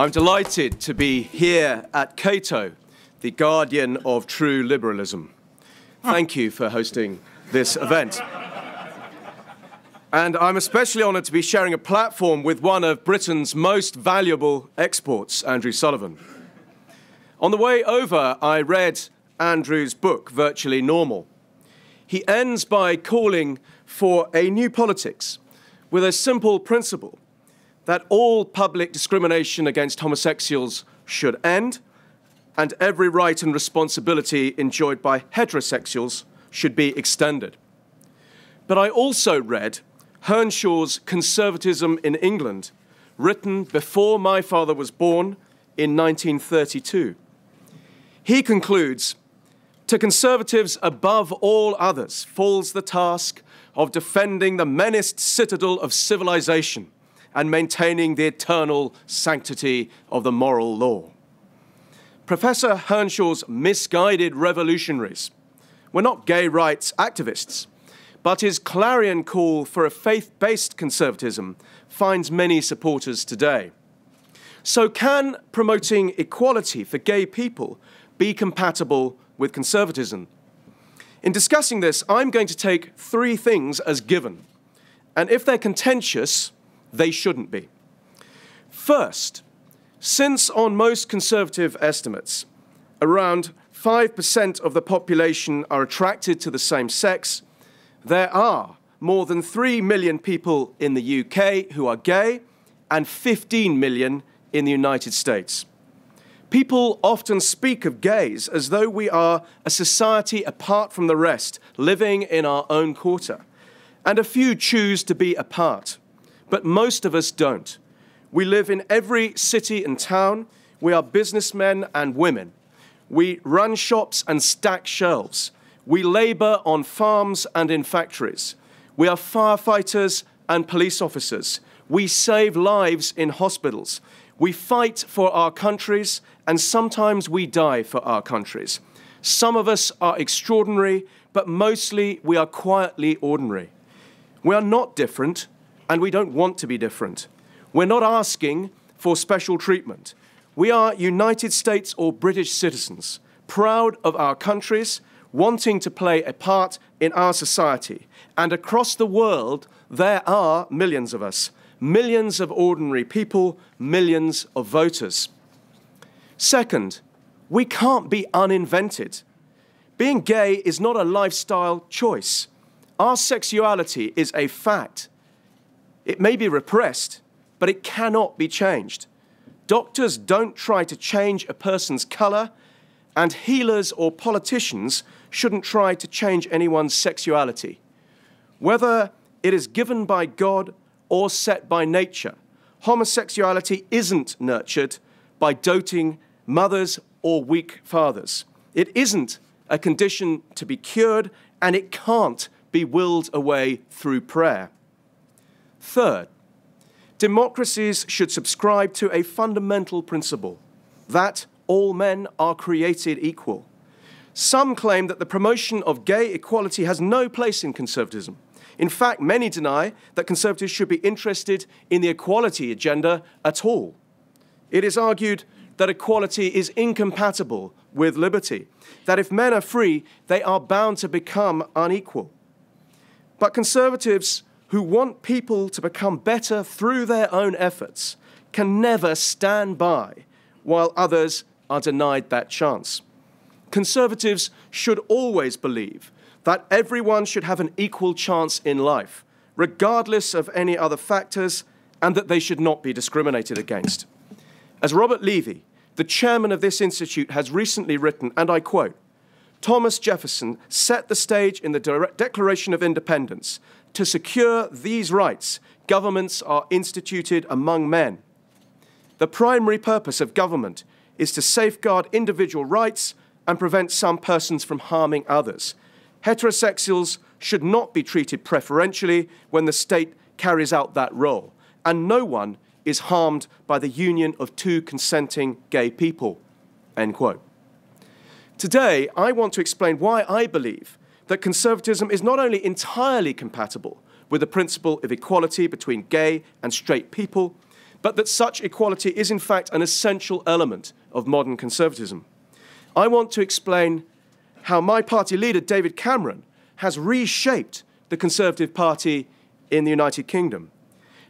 I'm delighted to be here at Cato, the guardian of true liberalism. Thank you for hosting this event. And I'm especially honoured to be sharing a platform with one of Britain's most valuable exports, Andrew Sullivan. On the way over, I read Andrew's book, Virtually Normal. He ends by calling for a new politics with a simple principle that all public discrimination against homosexuals should end and every right and responsibility enjoyed by heterosexuals should be extended. But I also read Earnshaw's Conservatism in England, written before my father was born in 1932. He concludes, "To conservatives above all others falls the task of defending the menaced citadel of civilization and maintaining the eternal sanctity of the moral law." Professor Earnshaw's misguided revolutionaries were not gay rights activists, but his clarion call for a faith-based conservatism finds many supporters today. So can promoting equality for gay people be compatible with conservatism? In discussing this, I'm going to take three things as given, and if they're contentious, they shouldn't be. First, since on most conservative estimates, around 5% of the population are attracted to the same sex, there are more than 3 million people in the UK who are gay and 15 million in the United States. People often speak of gays as though we are a society apart from the rest, living in our own quarter. And a few choose to be apart, but most of us don't. We live in every city and town. We are businessmen and women. We run shops and stack shelves. We labour on farms and in factories. We are firefighters and police officers. We save lives in hospitals. We fight for our countries, and sometimes we die for our countries. Some of us are extraordinary, but mostly we are quietly ordinary. We are not different, and we don't want to be different. We're not asking for special treatment. We are United States or British citizens, proud of our countries, wanting to play a part in our society. And across the world, there are millions of us, millions of ordinary people, millions of voters. Second, we can't be uninvented. Being gay is not a lifestyle choice. Our sexuality is a fact. It may be repressed, but it cannot be changed. Doctors don't try to change a person's colour, and healers or politicians shouldn't try to change anyone's sexuality. Whether it is given by God or set by nature, homosexuality isn't nurtured by doting mothers or weak fathers. It isn't a condition to be cured, and it can't be willed away through prayer. Third, democracies should subscribe to a fundamental principle that all men are created equal. Some claim that the promotion of gay equality has no place in conservatism. In fact, many deny that conservatives should be interested in the equality agenda at all. It is argued that equality is incompatible with liberty, that if men are free, they are bound to become unequal. But conservatives who want people to become better through their own efforts can never stand by while others are denied that chance. Conservatives should always believe that everyone should have an equal chance in life, regardless of any other factors, and that they should not be discriminated against. As Robert Levy, the chairman of this institute, has recently written, and I quote, "Thomas Jefferson set the stage in the Declaration of Independence. To secure these rights, governments are instituted among men. The primary purpose of government is to safeguard individual rights and prevent some persons from harming others. Heterosexuals should not be treated preferentially when the state carries out that role, and no one is harmed by the union of two consenting gay people." End quote. Today, I want to explain why I believe that conservatism is not only entirely compatible with the principle of equality between gay and straight people, but that such equality is in fact an essential element of modern conservatism. I want to explain how my party leader, David Cameron, has reshaped the Conservative Party in the United Kingdom,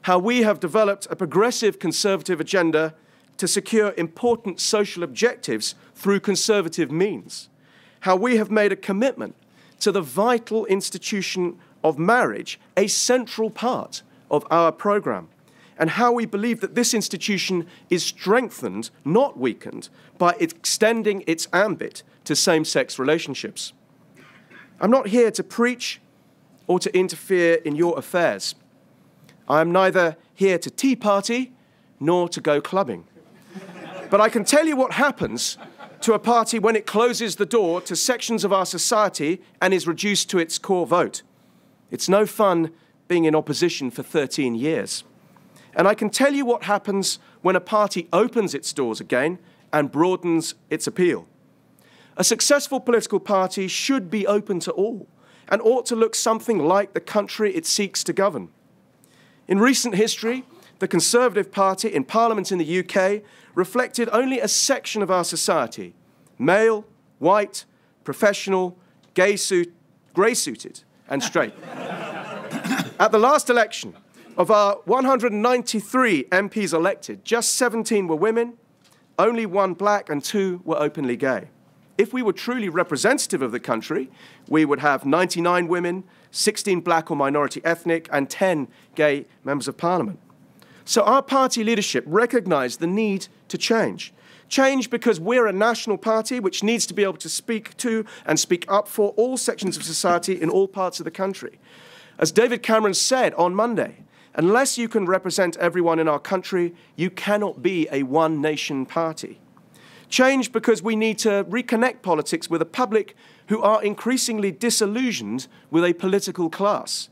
how we have developed a progressive conservative agenda to secure important social objectives through conservative means, how we have made a commitment to the vital institution of marriage, a central part of our programme, and how we believe that this institution is strengthened, not weakened, by extending its ambit to same-sex relationships. I'm not here to preach or to interfere in your affairs. I am neither here to tea party nor to go clubbing. But I can tell you what happens to a party when it closes the door to sections of our society and is reduced to its core vote. It's no fun being in opposition for 13 years. And I can tell you what happens when a party opens its doors again and broadens its appeal. A successful political party should be open to all and ought to look something like the country it seeks to govern. In recent history, the Conservative Party in Parliament in the UK reflected only a section of our society: male, white, professional, grey-suited, and straight. At the last election, of our 193 MPs elected, just 17 were women, only 1 black, and 2 were openly gay. If we were truly representative of the country, we would have 99 women, 16 black or minority ethnic, and 10 gay members of parliament. So our party leadership recognised the need to change. Change because we're a national party which needs to be able to speak to and speak up for all sections of society in all parts of the country. As David Cameron said on Monday, unless you can represent everyone in our country, you cannot be a one-nation party. Change because we need to reconnect politics with a public who are increasingly disillusioned with a political class.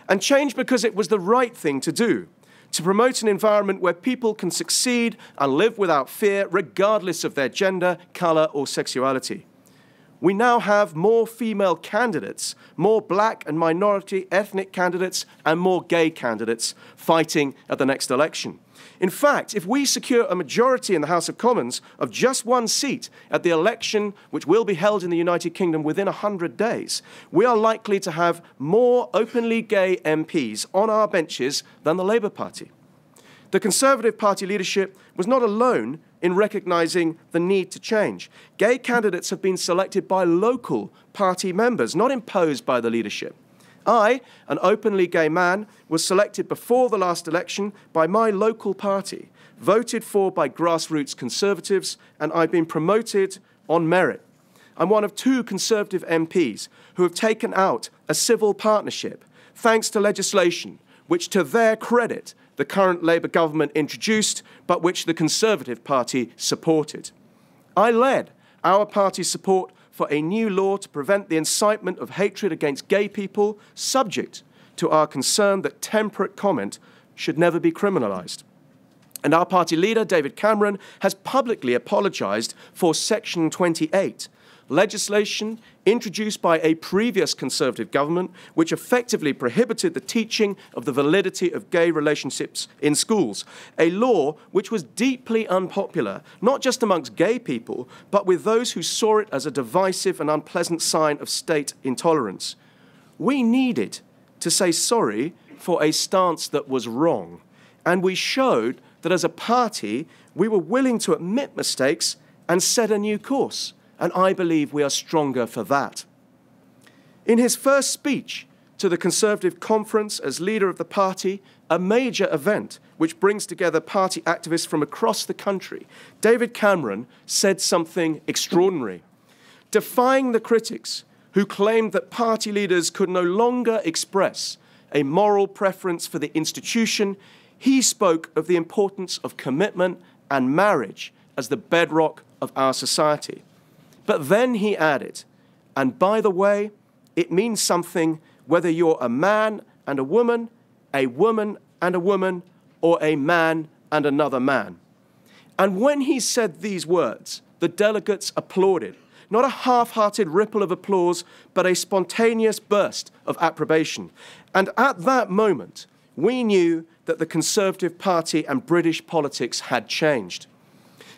And change because it was the right thing to do, to promote an environment where people can succeed and live without fear, regardless of their gender, colour, or sexuality. We now have more female candidates, more black and minority ethnic candidates, and more gay candidates fighting at the next election. In fact, if we secure a majority in the House of Commons of just 1 seat at the election which will be held in the United Kingdom within 100 days, we are likely to have more openly gay MPs on our benches than the Labour Party. The Conservative Party leadership was not alone in recognising the need to change. Gay candidates have been selected by local party members, not imposed by the leadership. I, an openly gay man, was selected before the last election by my local party, voted for by grassroots Conservatives, and I've been promoted on merit. I'm one of 2 Conservative MPs who have taken out a civil partnership, thanks to legislation which, to their credit, the current Labour government introduced, but which the Conservative Party supported. I led our party's support for a new law to prevent the incitement of hatred against gay people, subject to our concern that temperate comment should never be criminalised. And our party leader, David Cameron, has publicly apologised for Section 28, legislation introduced by a previous Conservative government which effectively prohibited the teaching of the validity of gay relationships in schools, a law which was deeply unpopular, not just amongst gay people, but with those who saw it as a divisive and unpleasant sign of state intolerance. We needed to say sorry for a stance that was wrong, and we showed that as a party we were willing to admit mistakes and set a new course. And I believe we are stronger for that. In his first speech to the Conservative conference as leader of the party, a major event which brings together party activists from across the country, David Cameron said something extraordinary. Defying the critics who claimed that party leaders could no longer express a moral preference for the institution, he spoke of the importance of commitment and marriage as the bedrock of our society. But then he added, and by the way, it means something whether you're a man and a woman and a woman, or a man and another man. And when he said these words, the delegates applauded, not a half-hearted ripple of applause, but a spontaneous burst of approbation. And at that moment, we knew that the Conservative Party and British politics had changed.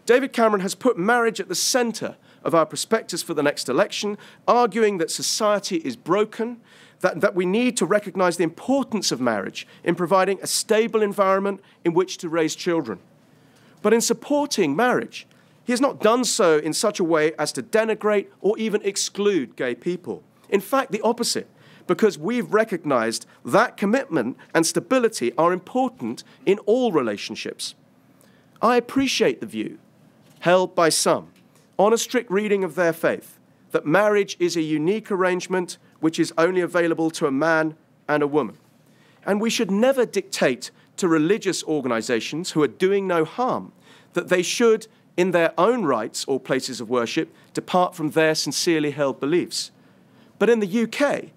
David Cameron has put marriage at the centre of our prospectus for the next election, arguing that society is broken, that we need to recognise the importance of marriage in providing a stable environment in which to raise children. But in supporting marriage, he has not done so in such a way as to denigrate or even exclude gay people. In fact, the opposite, because we've recognised that commitment and stability are important in all relationships. I appreciate the view held by some, on a strict reading of their faith, that marriage is a unique arrangement which is only available to a man and a woman. And we should never dictate to religious organisations who are doing no harm that they should, in their own rights or places of worship, depart from their sincerely held beliefs. But in the UK,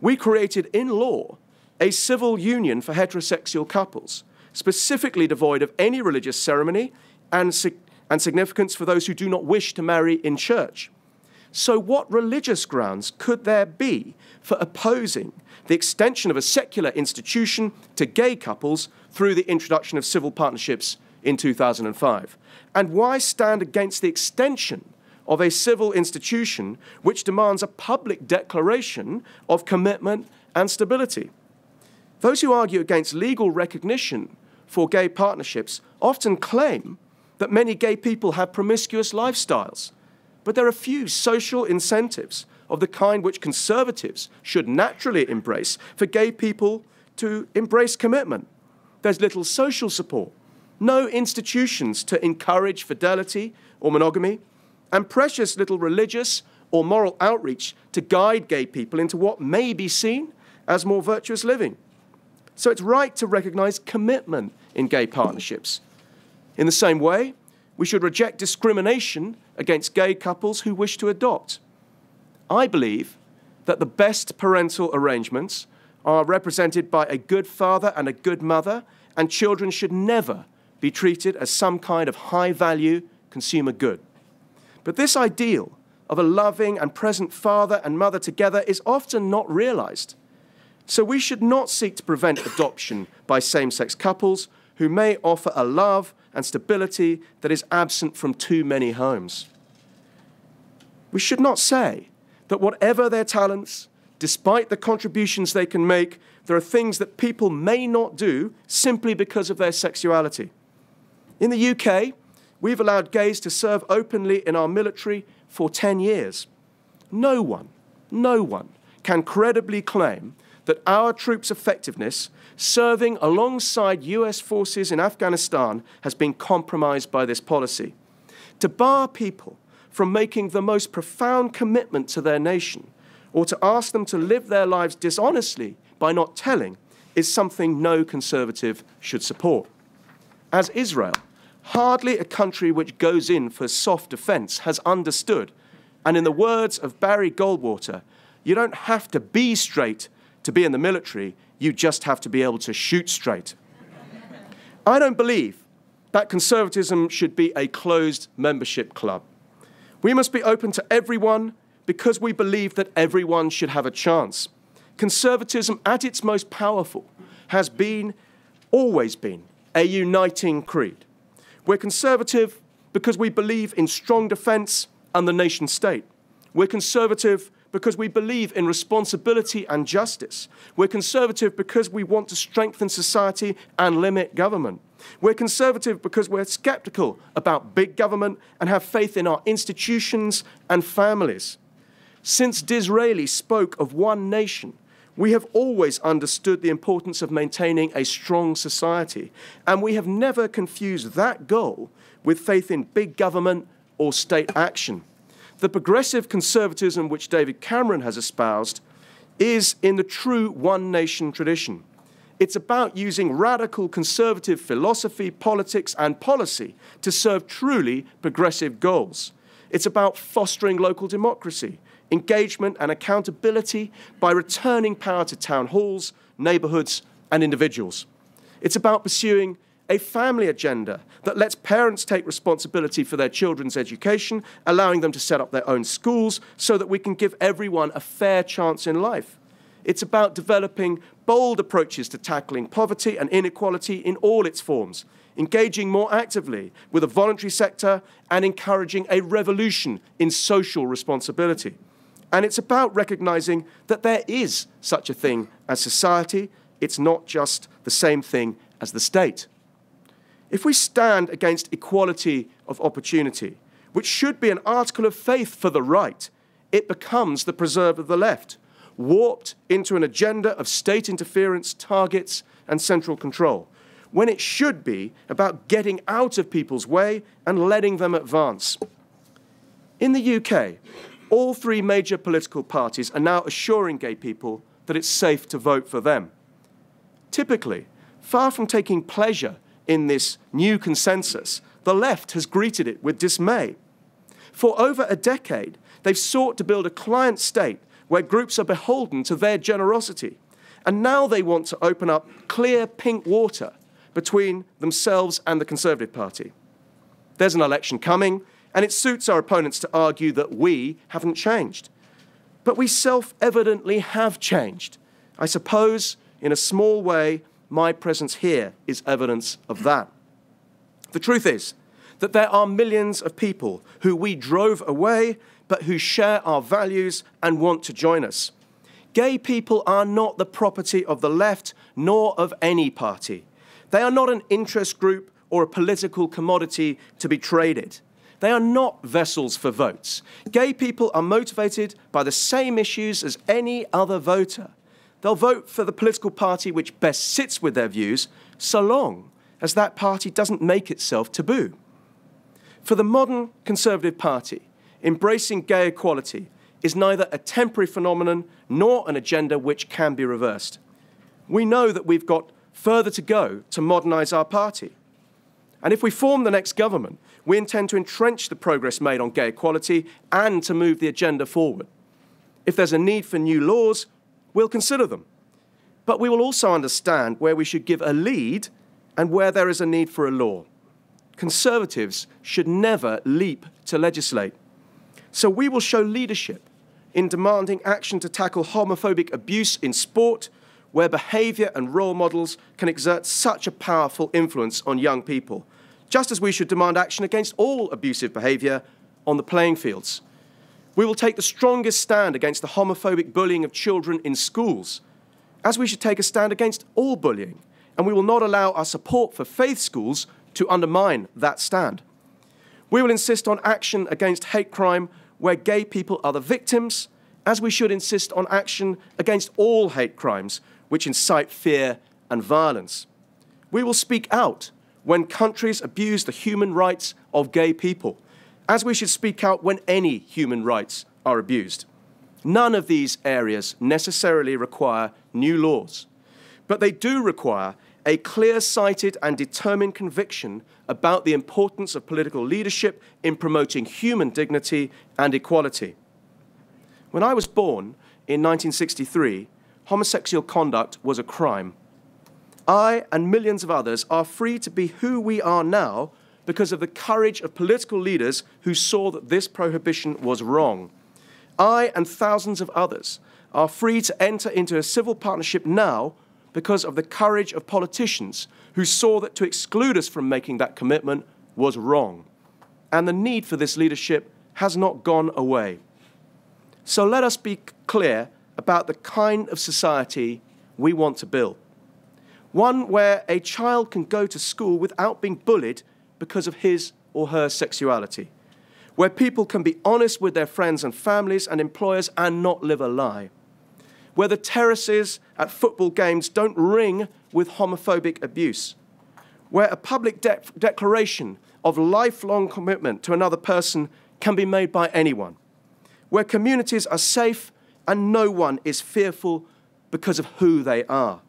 we created in law a civil union for heterosexual couples, specifically devoid of any religious ceremony and significance for those who do not wish to marry in church. So what religious grounds could there be for opposing the extension of a secular institution to gay couples through the introduction of civil partnerships in 2005? And why stand against the extension of a civil institution which demands a public declaration of commitment and stability? Those who argue against legal recognition for gay partnerships often claim that many gay people have promiscuous lifestyles. But there are few social incentives of the kind which conservatives should naturally embrace for gay people to embrace commitment. There's little social support, no institutions to encourage fidelity or monogamy, and precious little religious or moral outreach to guide gay people into what may be seen as more virtuous living. So it's right to recognise commitment in gay partnerships. In the same way, we should reject discrimination against gay couples who wish to adopt. I believe that the best parental arrangements are represented by a good father and a good mother, and children should never be treated as some kind of high-value consumer good. But this ideal of a loving and present father and mother together is often not realised. So we should not seek to prevent adoption by same-sex couples who may offer a love and stability that is absent from too many homes. We should not say that whatever their talents, despite the contributions they can make, there are things that people may not do simply because of their sexuality. In the UK, we've allowed gays to serve openly in our military for 10 years. No one can credibly claim that our troops' effectiveness serving alongside US forces in Afghanistan has been compromised by this policy. To bar people from making the most profound commitment to their nation, or to ask them to live their lives dishonestly by not telling, is something no conservative should support. As Israel, hardly a country which goes in for soft defence, has understood, and in the words of Barry Goldwater, you don't have to be straight to be in the military, you just have to be able to shoot straight. I don't believe that conservatism should be a closed membership club. We must be open to everyone because we believe that everyone should have a chance. Conservatism at its most powerful has always been, a uniting creed. We're conservative because we believe in strong defence and the nation state. We're conservative because we believe in responsibility and justice. We're conservative because we want to strengthen society and limit government. We're conservative because we're sceptical about big government and have faith in our institutions and families. Since Disraeli spoke of one nation, we have always understood the importance of maintaining a strong society, and we have never confused that goal with faith in big government or state action. The progressive conservatism which David Cameron has espoused is in the true one-nation tradition. It's about using radical conservative philosophy, politics, and policy to serve truly progressive goals. It's about fostering local democracy, engagement, and accountability by returning power to town halls, neighbourhoods, and individuals. It's about pursuing a family agenda that lets parents take responsibility for their children's education, allowing them to set up their own schools so that we can give everyone a fair chance in life. It's about developing bold approaches to tackling poverty and inequality in all its forms, engaging more actively with a voluntary sector and encouraging a revolution in social responsibility. And it's about recognizing that there is such a thing as society. It's not just the same thing as the state. If we stand against equality of opportunity, which should be an article of faith for the right, it becomes the preserve of the left, warped into an agenda of state interference, targets, and central control, when it should be about getting out of people's way and letting them advance. In the UK, all three major political parties are now assuring gay people that it's safe to vote for them. Typically, far from taking pleasure in this new consensus, the left has greeted it with dismay. For over a decade, they've sought to build a client state where groups are beholden to their generosity. And now they want to open up clear pink water between themselves and the Conservative Party. There's an election coming, and it suits our opponents to argue that we haven't changed. But we self-evidently have changed. I suppose, in a small way, my presence here is evidence of that. The truth is that there are millions of people who we drove away, but who share our values and want to join us. Gay people are not the property of the left, nor of any party. They are not an interest group or a political commodity to be traded. They are not vessels for votes. Gay people are motivated by the same issues as any other voter. They'll vote for the political party which best sits with their views, so long as that party doesn't make itself taboo. For the modern Conservative Party, embracing gay equality is neither a temporary phenomenon nor an agenda which can be reversed. We know that we've got further to go to modernise our party. And if we form the next government, we intend to entrench the progress made on gay equality and to move the agenda forward. If there's a need for new laws, we'll consider them. But we will also understand where we should give a lead and where there is a need for a law. Conservatives should never leap to legislate. So we will show leadership in demanding action to tackle homophobic abuse in sport, where behaviour and role models can exert such a powerful influence on young people, just as we should demand action against all abusive behaviour on the playing fields. We will take the strongest stand against the homophobic bullying of children in schools, as we should take a stand against all bullying, and we will not allow our support for faith schools to undermine that stand. We will insist on action against hate crime where gay people are the victims, as we should insist on action against all hate crimes which incite fear and violence. We will speak out when countries abuse the human rights of gay people, as we should speak out when any human rights are abused. None of these areas necessarily require new laws, but they do require a clear-sighted and determined conviction about the importance of political leadership in promoting human dignity and equality. When I was born in 1963, homosexual conduct was a crime. I and millions of others are free to be who we are now because of the courage of political leaders who saw that this prohibition was wrong. I and thousands of others are free to enter into a civil partnership now because of the courage of politicians who saw that to exclude us from making that commitment was wrong. And the need for this leadership has not gone away. So let us be clear about the kind of society we want to build. One where a child can go to school without being bullied because of his or her sexuality. Where people can be honest with their friends and families and employers and not live a lie. Where the terraces at football games don't ring with homophobic abuse. Where a public declaration of lifelong commitment to another person can be made by anyone. Where communities are safe and no one is fearful because of who they are.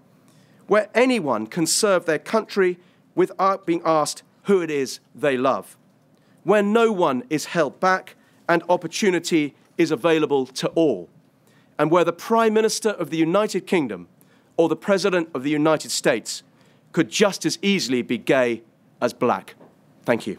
Where anyone can serve their country without being asked who it is they love. Where no one is held back and opportunity is available to all. And where the Prime Minister of the United Kingdom or the President of the United States could just as easily be gay as black. Thank you.